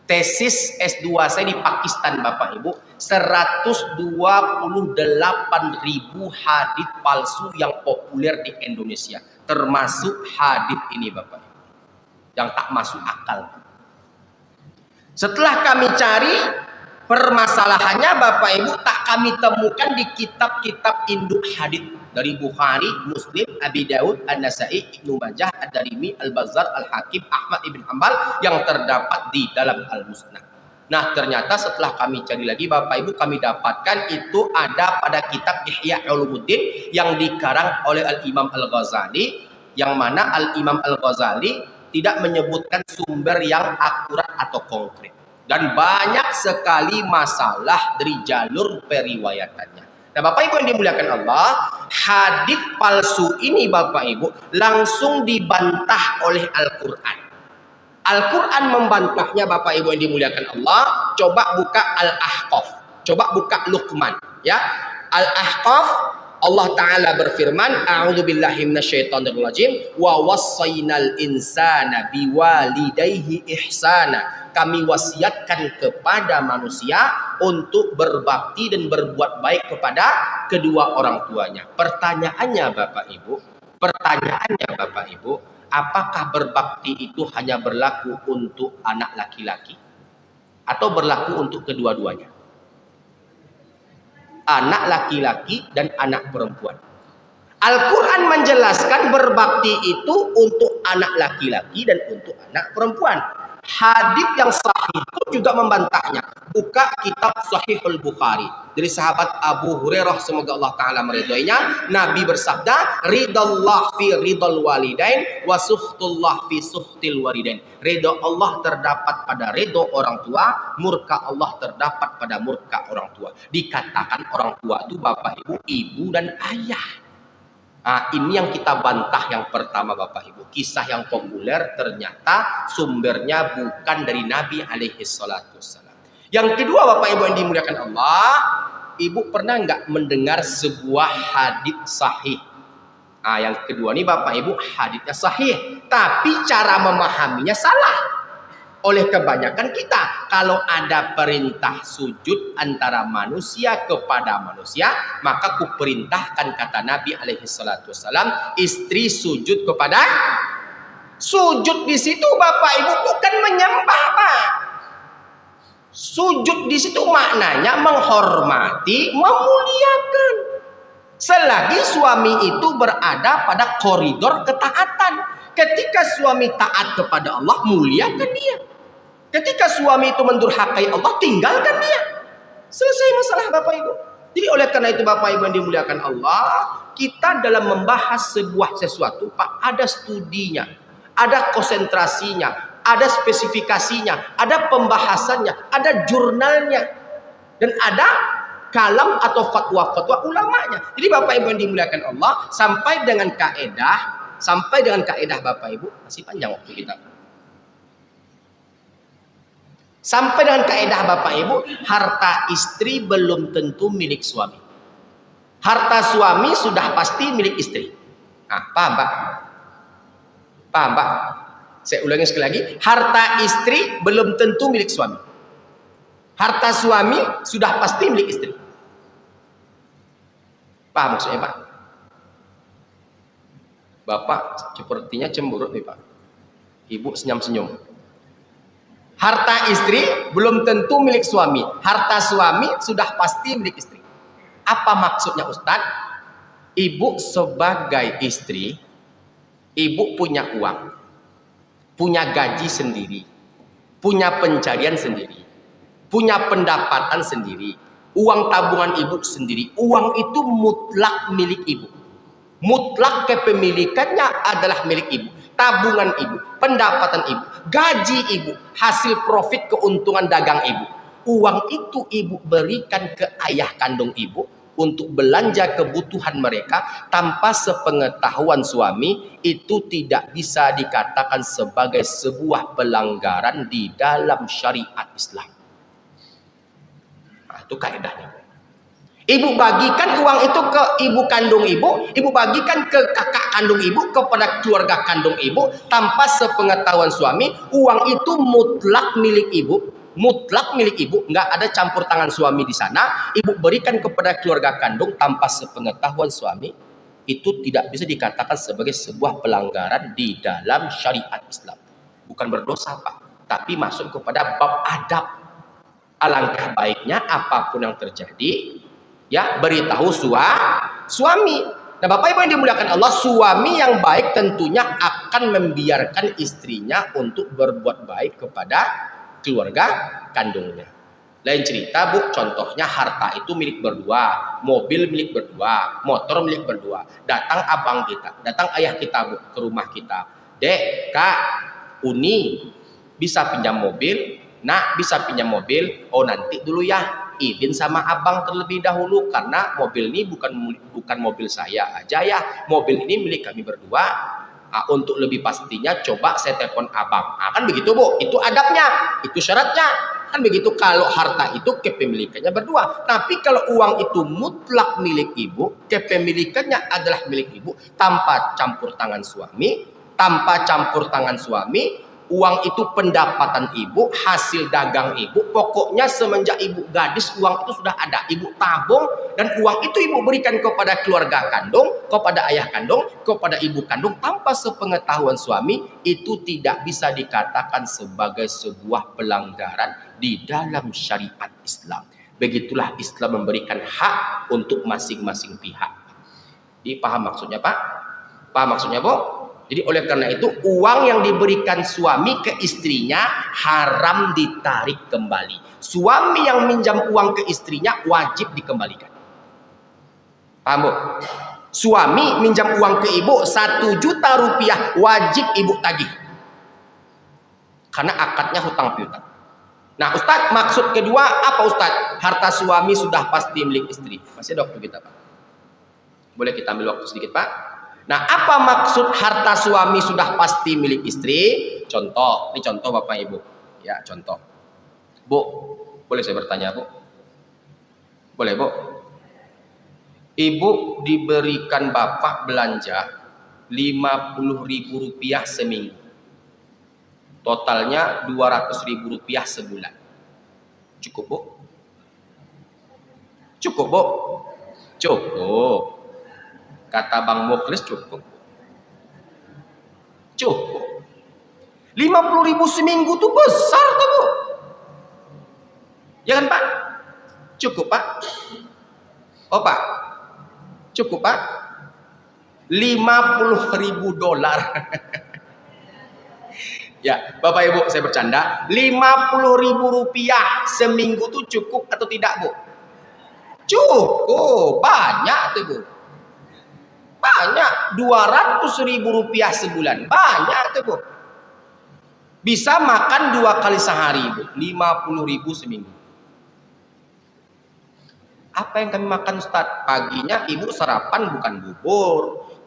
Tesis S2 saya di Pakistan Bapak Ibu, 128.000 hadis palsu yang populer di Indonesia, termasuk hadis ini Bapak Ibu, yang tak masuk akal. Setelah kami cari permasalahannya Bapak Ibu, tak kami temukan di kitab-kitab induk hadis dari Bukhari, Muslim, Abi Daud, An-Nasai, Ibnu Majah, Ad-Darimi, Al-Bazzar, Al-Hakim, Ahmad ibn Hanbal yang terdapat di dalam Al-Musnad. Nah, ternyata setelah kami cari lagi Bapak Ibu, kami dapatkan itu ada pada kitab Ihya Ulumuddin yang dikarang oleh Al-Imam Al-Ghazali, yang mana Al-Imam Al-Ghazali tidak menyebutkan sumber yang akurat atau konkret. Dan banyak sekali masalah dari jalur periwayatannya. Nah Bapak Ibu yang dimuliakan Allah, hadis palsu ini Bapak Ibu langsung dibantah oleh Al-Quran. Al-Quran membantahnya Bapak Ibu yang dimuliakan Allah. Coba buka Al-Ahqaf, coba buka Luqman ya. Al-Ahqaf, Allah Ta'ala berfirman, a'udzubillahi minasyaitonirrajim, wa wassaynal insana biwalidayhi ihsana. Kami wasiatkan kepada manusia untuk berbakti dan berbuat baik kepada kedua orang tuanya. Pertanyaannya Bapak Ibu, apakah berbakti itu hanya berlaku untuk anak laki-laki atau berlaku untuk kedua-duanya? Anak laki-laki dan anak perempuan. Al-Quran menjelaskan berbakti itu untuk anak laki-laki dan untuk anak perempuan. Hadis yang sahih itu juga membantahnya. Buka kitab Sahihul Bukhari dari sahabat Abu Hurairah, semoga Allah Ta'ala meridhoinya. Nabi bersabda, ridallah fi ridal walidain wa suhtullah fi suhtil walidain. Ridho Allah terdapat pada ridho orang tua, murka Allah terdapat pada murka orang tua. Dikatakan orang tua itu Bapak Ibu, ibu dan ayah. Nah, ini yang kita bantah yang pertama Bapak Ibu. Kisah yang populer ternyata sumbernya bukan dari Nabi alaihi salatu wassalam. Yang kedua Bapak Ibu yang dimuliakan Allah, Ibu pernah nggak mendengar sebuah hadis sahih? Nah, yang kedua nih Bapak Ibu, hadisnya sahih, tapi cara memahaminya salah. Oleh kebanyakan kita, kalau ada perintah sujud antara manusia kepada manusia, maka kuperintahkan, kata Nabi alaihi salatu wassalam, istri sujud kepada. Sujud di situ Bapak Ibu bukan menyembah, Pak. Sujud di situ maknanya menghormati, memuliakan. Selagi suami itu berada pada koridor ketaatan. Ketika suami taat kepada Allah, muliakan dia. Ketika suami itu mendurhakai Allah, tinggalkan dia. Selesai masalah Bapak Ibu. Jadi oleh karena itu Bapak Ibu yang dimuliakan Allah, kita dalam membahas sebuah sesuatu, Pak, ada studinya, ada konsentrasinya, ada spesifikasinya, ada pembahasannya, ada jurnalnya, dan ada kalam atau fatwa-fatwa ulamanya. Jadi Bapak Ibu yang dimuliakan Allah, sampai dengan kaedah Bapak Ibu, masih panjang waktu kita. Sampai dengan kaedah Bapak Ibu, harta istri belum tentu milik suami. Harta suami sudah pasti milik istri. Nah, paham Pak? Paham Pak? Saya ulangi sekali lagi, harta istri belum tentu milik suami. Harta suami sudah pasti milik istri. Paham maksudnya Pak? Bapak sepertinya cemberut nih Pak. Ibu senyum-senyum. Harta istri belum tentu milik suami. Harta suami sudah pasti milik istri. Apa maksudnya Ustadz? Ibu sebagai istri, ibu punya uang, punya gaji sendiri, punya pencarian sendiri, punya pendapatan sendiri, uang tabungan ibu sendiri. Uang itu mutlak milik ibu. Mutlak kepemilikannya adalah milik ibu. Tabungan ibu, pendapatan ibu, gaji ibu, hasil profit keuntungan dagang ibu. Uang itu ibu berikan ke ayah kandung ibu untuk belanja kebutuhan mereka tanpa sepengetahuan suami. Itu tidak bisa dikatakan sebagai sebuah pelanggaran di dalam syariat Islam. Nah, itu kaedahnya. Ibu bagikan uang itu ke ibu kandung ibu bagikan ke kakak kandung ibu, kepada keluarga kandung ibu tanpa sepengetahuan suami. Uang itu mutlak milik ibu, nggak ada campur tangan suami di sana. Ibu berikan kepada keluarga kandung tanpa sepengetahuan suami, itu tidak bisa dikatakan sebagai sebuah pelanggaran di dalam syariat Islam. Bukan berdosa Pak, tapi masuk kepada bab adab. Alangkah baiknya apapun yang terjadi, ya beritahu suami. Nah Bapak Ibu yang dimuliakan Allah, suami yang baik tentunya akan membiarkan istrinya untuk berbuat baik kepada keluarga kandungnya. Lain cerita Bu, contohnya harta itu milik berdua, mobil milik berdua, motor milik berdua. Datang abang kita, datang ayah kita Bu ke rumah kita. Dek, Kak, Uni bisa pinjam mobil? Nak, bisa pinjam mobil? Oh nanti dulu ya, izin sama abang terlebih dahulu karena mobil ini bukan mobil saya aja ya, mobil ini milik kami berdua. Untuk lebih pastinya coba saya telepon abang. Kan begitu Bu, itu adabnya, itu syaratnya. Kan begitu kalau harta itu kepemilikannya berdua. Tapi kalau uang itu mutlak milik ibu, kepemilikannya adalah milik ibu tanpa campur tangan suami, uang itu pendapatan ibu, hasil dagang ibu. Pokoknya semenjak ibu gadis uang itu sudah ada, ibu tabung, dan uang itu ibu berikan kepada keluarga kandung, kepada ayah kandung, kepada ibu kandung tanpa sepengetahuan suami. Itu tidak bisa dikatakan sebagai sebuah pelanggaran di dalam syariat Islam. Begitulah Islam memberikan hak untuk masing-masing pihak. Dipaham maksudnya Pak? Paham maksudnya Bu? Jadi oleh karena itu uang yang diberikan suami ke istrinya haram ditarik kembali. Suami yang minjam uang ke istrinya wajib dikembalikan. Paham Bu? Suami minjam uang ke ibu 1 juta rupiah wajib ibu tagih. Karena akadnya hutang piutang. Nah Ustadz, maksud kedua apa Ustadz? Harta suami sudah pasti milik istri. Masih ada waktu kita Pak? Boleh kita ambil waktu sedikit Pak? Nah, apa maksud harta suami sudah pasti milik istri? Contoh, ini contoh Bapak Ibu. Ya, contoh. Bu, boleh saya bertanya, Bu? Boleh, Bu? Ibu diberikan Bapak belanja 50.000 rupiah seminggu. Totalnya 200.000 rupiah sebulan. Cukup, Bu? Cukup, Bu? Cukup. Kata Bang Mukhlis cukup. 50.000 seminggu tuh besar tuh Bu. Ya kan Pak? Cukup Pak? Oh Pak? Cukup Pak? 50.000 dolar. Ya Bapak Ibu saya bercanda. 50.000 rupiah seminggu tuh cukup atau tidak Bu? Cukup. Banyak tuh Bu. Banyak, 200.000 rupiah sebulan. Banyak tuh Bu. Bisa makan 2 kali sehari Bu. 50.000 seminggu. Apa yang kami makan Ustadz? Paginya ibu sarapan bukan bubur,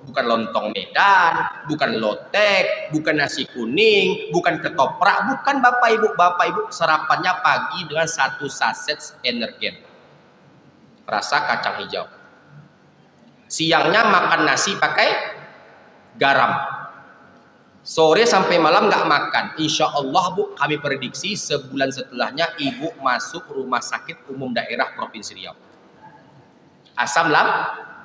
bukan lontong Medan, bukan lotek, bukan nasi kuning, bukan ketoprak. Bukan Bapak Ibu. Bapak Ibu sarapannya pagi dengan 1 saset Energen rasa kacang hijau. Siangnya makan nasi pakai garam. Sore sampai malam nggak makan. Insya Allah Bu, kami prediksi sebulan setelahnya ibu masuk rumah sakit umum daerah Provinsi Riau. Asam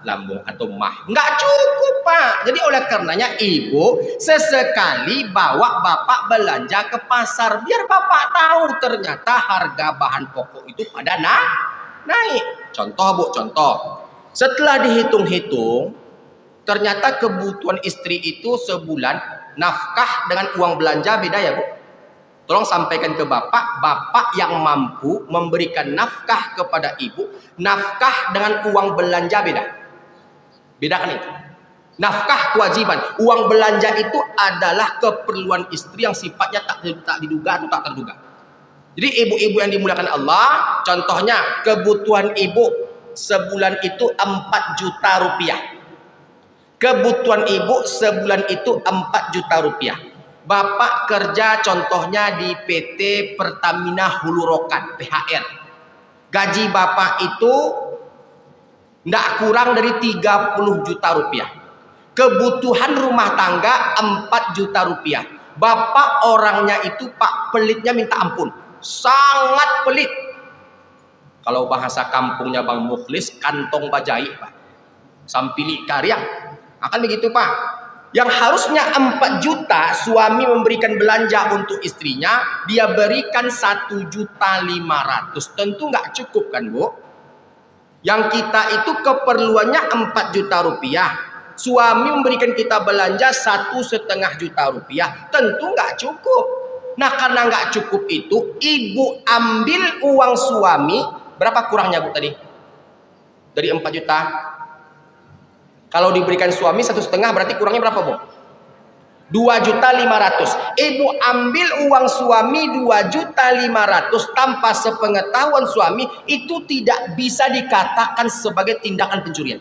lambung atau mah. Nggak cukup Pak. Jadi oleh karenanya ibu sesekali bawa Bapak belanja ke pasar. Biar Bapak tahu ternyata harga bahan pokok itu pada naik. Contoh Bu, contoh. Setelah dihitung-hitung, ternyata kebutuhan istri itu sebulan nafkah dengan uang belanja beda ya Bu. Tolong sampaikan ke Bapak, Bapak yang mampu memberikan nafkah kepada ibu, nafkah dengan uang belanja beda. Bedakan itu. Nafkah kewajiban, uang belanja itu adalah keperluan istri yang sifatnya tak diduga atau tak terduga. Jadi ibu-ibu yang dimuliakan Allah, contohnya kebutuhan ibu sebulan itu 4 juta rupiah. Kebutuhan ibu sebulan itu 4 juta rupiah. Bapak kerja contohnya di PT Pertamina Hulu Rokan, PHR. Gaji Bapak itu Nggak kurang dari 30 juta rupiah. Kebutuhan rumah tangga 4 juta rupiah. Bapak orangnya itu Pak pelitnya minta ampun. Sangat pelit. Kalau bahasa kampungnya Bang Mukhlis, kantong bajai Pak. Sampili karya. Akan begitu Pak. Yang harusnya 4 juta suami memberikan belanja untuk istrinya, dia berikan 1.500.000. Tentu nggak cukup kan Bu? Yang kita itu keperluannya 4 juta rupiah. Suami memberikan kita belanja 1,5 juta rupiah. Tentu nggak cukup. Nah karena nggak cukup itu, ibu ambil uang suami. Berapa kurangnya Bu tadi? Dari 4 juta. Kalau diberikan suami 1,5 berarti kurangnya berapa Bu? 2.500.000. Ibu ambil uang suami 2.500.000 tanpa sepengetahuan suami, itu tidak bisa dikatakan sebagai tindakan pencurian.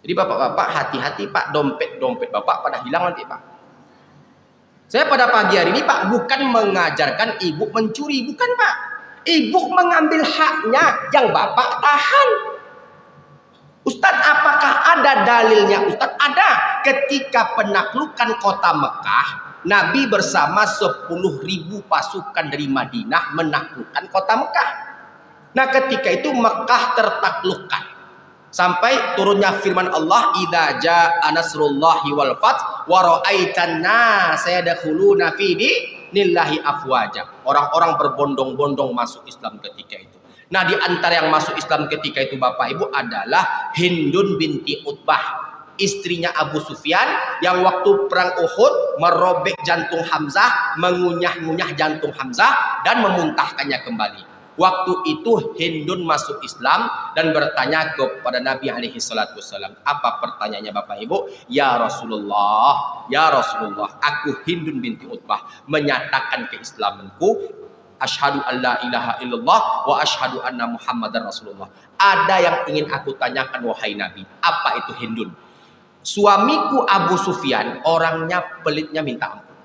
Jadi bapak-bapak hati-hati Pak, dompet bapak pada hilang nanti Pak. Saya pada pagi hari ini Pak bukan mengajarkan ibu mencuri, bukan Pak. Ibu mengambil haknya yang bapak tahan. Ustadz, apakah ada dalilnya? Ustadz, ada. Ketika penaklukan kota Mekah, Nabi bersama 10.000 pasukan dari Madinah menaklukkan kota Mekah. Nah ketika itu Mekah tertaklukkan. Sampai turunnya firman Allah, idza jaa nasrullahi wal fath wa ra'aitan nasa yadkhuluna fi dinillahi afwaja. Orang-orang berbondong-bondong masuk Islam ketika itu. Nah di antara yang masuk Islam ketika itu Bapak Ibu adalah Hindun binti Utbah, istrinya Abu Sufyan, yang waktu perang Uhud merobek jantung Hamzah, mengunyah-ngunyah jantung Hamzah dan memuntahkannya kembali. Waktu itu Hindun masuk Islam dan bertanya kepada Nabi alaihi salatu wassalam. Apa pertanyaannya Bapak Ibu? Ya Rasulullah, aku Hindun binti Utbah menyatakan keislamanku. Asyhadu an la ilaha illallah wa asyhadu anna Muhammadar Rasulullah. Ada yang ingin aku tanyakan wahai Nabi. Apa itu Hindun? Suamiku Abu Sufyan orangnya pelitnya minta ampun.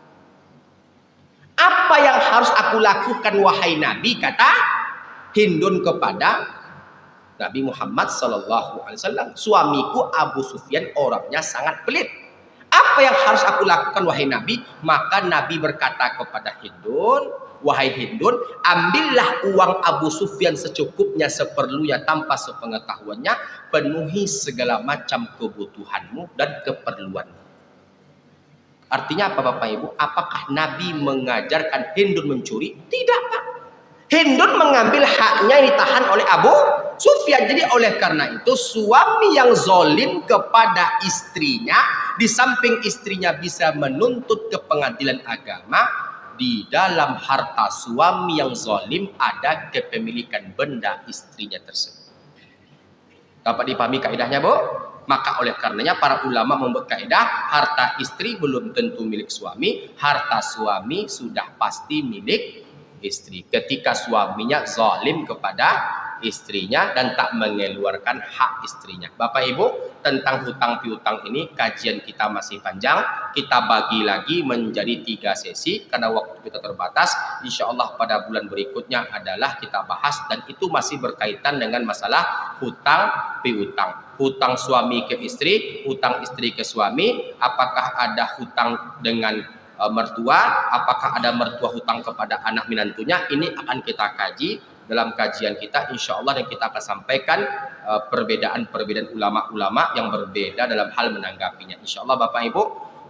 Apa yang harus aku lakukan wahai Nabi? Kata Hindun kepada Nabi Muhammad sallallahu alaihi wasallam. Suamiku Abu Sufyan orangnya sangat pelit. Apa yang harus aku lakukan wahai Nabi? Maka Nabi berkata kepada Hindun, wahai Hindun, ambillah uang Abu Sufyan secukupnya, seperlunya, tanpa sepengetahuannya, penuhi segala macam kebutuhanmu dan keperluanmu. Artinya apa Bapak Ibu? Apakah Nabi mengajarkan Hindun mencuri? Tidak Pak. Hindun mengambil haknya yang ditahan oleh Abu Sufyan. Jadi oleh karena itu suami yang zolim kepada istrinya, di samping istrinya bisa menuntut ke pengadilan agama, di dalam harta suami yang zolim ada kepemilikan benda istrinya tersebut. Dapat dipahami kaidahnya Bu? Maka oleh karenanya para ulama membuat kaidah, harta istri belum tentu milik suami, harta suami sudah pasti milik istri. Ketika suaminya zalim kepada istrinya dan tak mengeluarkan hak istrinya. Bapak Ibu, tentang hutang piutang ini kajian kita masih panjang. Kita bagi lagi menjadi 3 sesi karena waktu kita terbatas. Insya Allah pada bulan berikutnya adalah kita bahas, dan itu masih berkaitan dengan masalah hutang piutang. Hutang suami ke istri, hutang istri ke suami, apakah ada hutang dengan mertua, apakah ada mertua hutang kepada anak menantunya. Ini akan kita kaji dalam kajian kita insya Allah, dan kita akan sampaikan perbedaan-perbedaan ulama-ulama yang berbeda dalam hal menanggapinya. Insya Allah Bapak Ibu,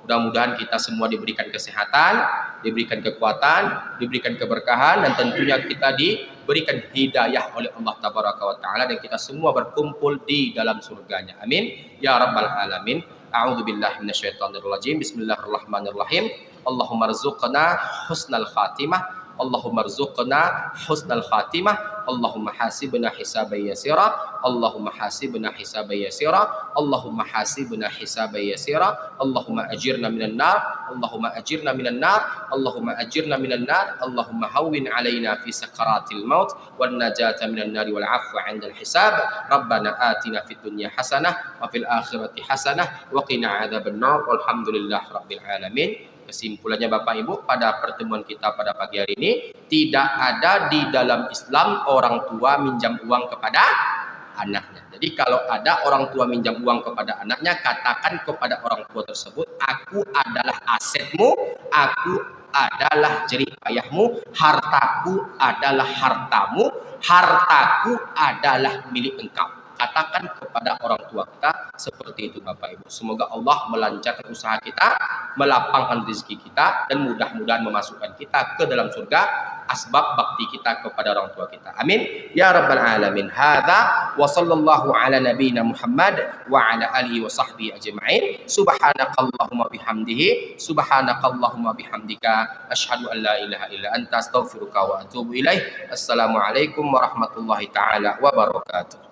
mudah-mudahan kita semua diberikan kesehatan, diberikan kekuatan, diberikan keberkahan, dan tentunya kita diberikan hidayah oleh Allah Tabaraka wa Ta'ala, dan kita semua berkumpul di dalam surganya. Amin ya rabbal alamin. A'udzubillahi minasyaitonirrajim. Bismillahirrahmanirrahim. Allahumma rzuqna husnal khatimah, Allahumma rzuqna husnal khatimah, Allahumma hasibna hisaban yasira, Allahumma hasibna hisaban yasira, Allahumma hasibna hisaban yasira, Allahumma ajirna minan nar, Allahumma ajirna minan nar, Allahumma ajirna minan nar, Allahumma hawwin alaina fi sakaratil maut wan najata minan nar wal afwa 'indal hisab. Rabbana atina fid dunya hasanah wa fil akhirati hasanah wa qina adzabannar. Walhamdulillah rabbil alamin. Kesimpulannya Bapak Ibu, pada pertemuan kita pada pagi hari ini, tidak ada di dalam Islam orang tua minjam uang kepada anaknya. Jadi kalau ada orang tua minjam uang kepada anaknya, katakan kepada orang tua tersebut, aku adalah asetmu, aku adalah jerih payahmu, hartaku adalah hartamu, hartaku adalah milik engkau. Katakan kepada orang tua kita seperti itu Bapak Ibu. Semoga Allah melancarkan usaha kita, melapangkan rezeki kita, dan mudah-mudahan memasukkan kita ke dalam surga asbab bakti kita kepada orang tua kita. Amin ya rabbal alamin. Hadza wa sallallahu ala nabiyyina Muhammad wa ala alihi wa sahbihi ajma'in. Subhanakallahumma bihamdihi, subhanakallahumma bihamdika, asyhadu an la ilaha illa anta, astaghfiruka wa atubu ilaih. Assalamualaikum warahmatullahi taala wabarakatuh.